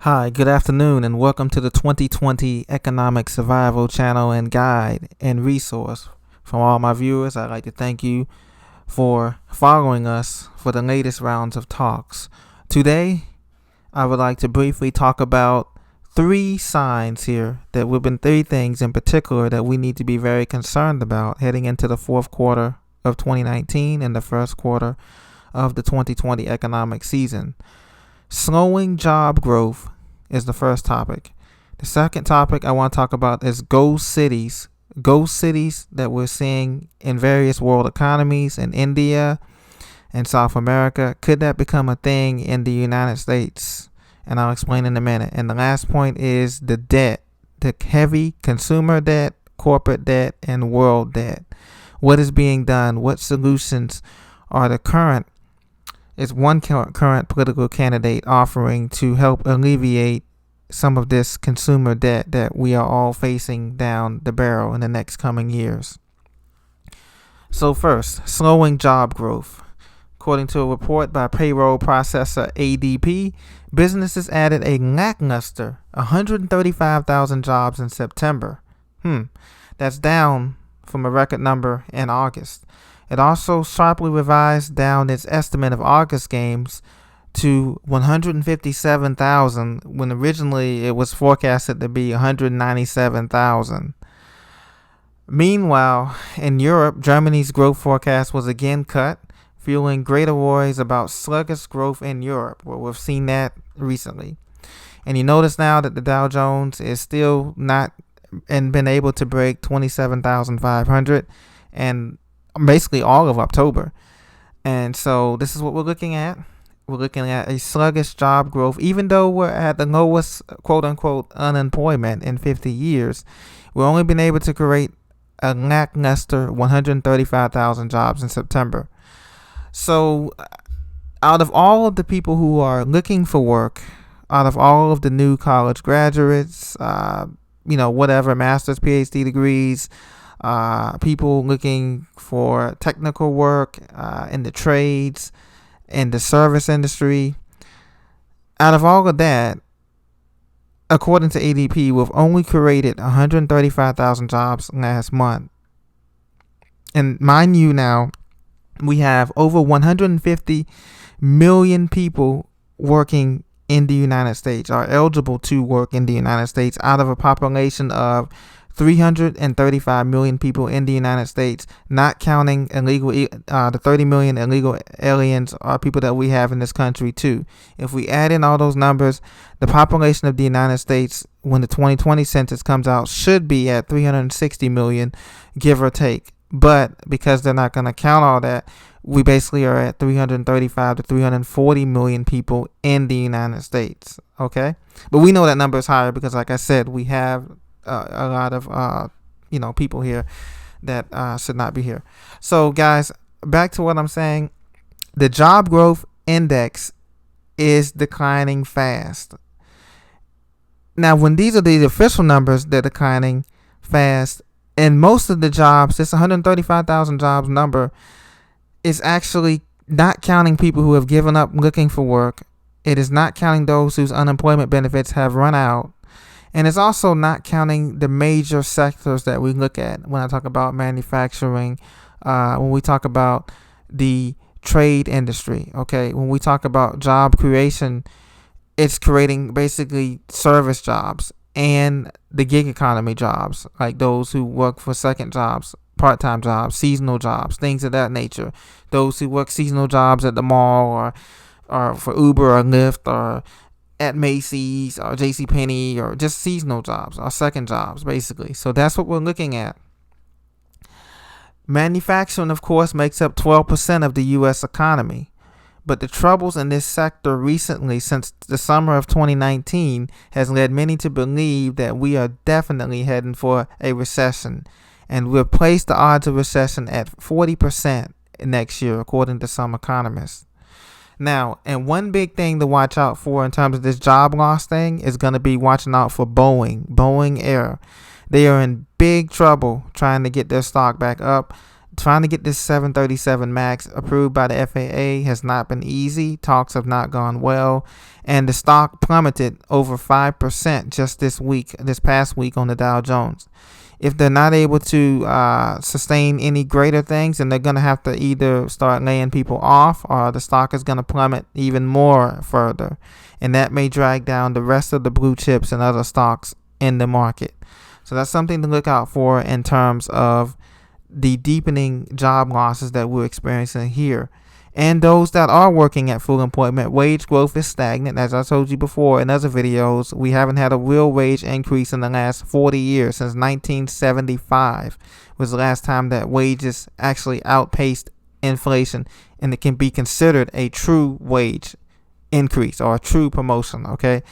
Hi, good afternoon, and welcome to the 2020 Economic Survival Channel and Guide and Resource. From all my viewers, I'd like to thank you for following us for the latest rounds of talks. Today, I would like to briefly talk about three signs here that we've been three things in particular that we need to be very concerned about heading into the fourth quarter of 2019 and the first quarter of the 2020 economic season. Slowing job growth is the first topic. The second topic I want to talk about is ghost cities. Ghost cities that we're seeing in various world economies in India and South America. Could that become a thing in the United States? And I'll explain in a minute. And the last point is the debt, the heavy consumer debt, corporate debt, and world debt. What is being done? What solutions are the current is one current political candidate offering to help alleviate some of this consumer debt that we are all facing down the barrel in the next coming years. So first, slowing job growth. According to a report by payroll processor ADP, businesses added a lackluster 135,000 jobs in September. That's down from a record number in August. It also sharply revised down its estimate of August gains to 157,000 when originally it was forecasted to be 197,000. Meanwhile, in Europe, Germany's growth forecast was again cut, fueling greater worries about sluggish growth in Europe. Well, we've seen that recently. And you notice now that the Dow Jones is still not and been able to break 27,500 and basically all of October. And so this is what we're looking at. We're looking at a sluggish job growth, even though we're at the lowest quote unquote unemployment in 50 years. We've only been able to create a lackluster 135,000 jobs in September. So out of all of the people who are looking for work, out of all of the new college graduates, whatever, master's, PhD degrees, people looking for technical work in the trades, in the service industry. Out of all of that, according to ADP, we've only created 135,000 jobs last month. And mind you now, we have over 150 million people working in the United States, are eligible to work in the United States out of a population of 335 million people in the United States, not counting the 30 million illegal aliens or people that we have in this country too. If we add in all those numbers, the population of the United States when the 2020 census comes out should be at 360 million, give or take. But because they're not going to count all that, we basically are at 335 to 340 million people in the United States. Okay, but we know that number is higher because, like I said, we have a lot of people here that should not be here. So guys, back to what I'm saying. The job growth index is declining fast. Now, when these are the official numbers, they're declining fast. And most of the jobs, this 135,000 jobs number, is actually not counting people who have given up looking for work. It is not counting those whose unemployment benefits have run out. And it's also not counting the major sectors that we look at when I talk about manufacturing, when we talk about the trade industry, okay? When we talk about job creation, it's creating basically service jobs and the gig economy jobs, like those who work for second jobs, part-time jobs, seasonal jobs, things of that nature. Those who work seasonal jobs at the mall or for Uber or Lyft or at Macy's or JCPenney, or just seasonal jobs or second jobs, basically. So that's what we're looking at. Manufacturing, of course, makes up 12% of the U.S. economy. But the troubles in this sector recently, since the summer of 2019, has led many to believe that we are definitely heading for a recession. And we've placed the odds of recession at 40% next year, according to some economists. Now, and one big thing to watch out for in terms of this job loss thing is going to be watching out for Boeing Air. They are in big trouble trying to get their stock back up. Trying to get this 737 MAX approved by the FAA has not been easy. Talks have not gone well. And the stock plummeted over 5% just this past week on the Dow Jones. If they're not able to sustain any greater things, then they're going to have to either start laying people off, or the stock is going to plummet even more further. And that may drag down the rest of the blue chips and other stocks in the market. So that's something to look out for in terms of the deepening job losses that we're experiencing here. And those that are working at full employment, wage growth is stagnant. As I told you before in other videos, we haven't had a real wage increase in the last 40 years. Since 1975 was the last time that wages actually outpaced inflation, and it can be considered a true wage increase or a true promotion. Okay,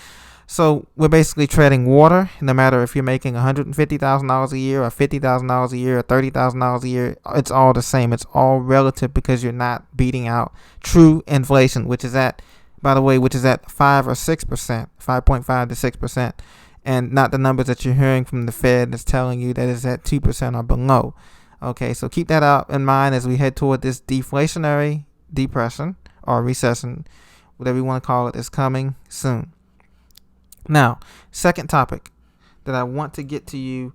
so we're basically treading water. No matter if you're making $150,000 a year, or $50,000 a year, or $30,000 a year, it's all the same. It's all relative, because you're not beating out true inflation, which is at 5 or 6%, 5.5 to 6%, and not the numbers that you're hearing from the Fed that's telling you that it's at 2% or below. Okay, so keep that out in mind as we head toward this deflationary depression or recession, whatever you want to call it, is coming soon. Now, second topic that I want to get to you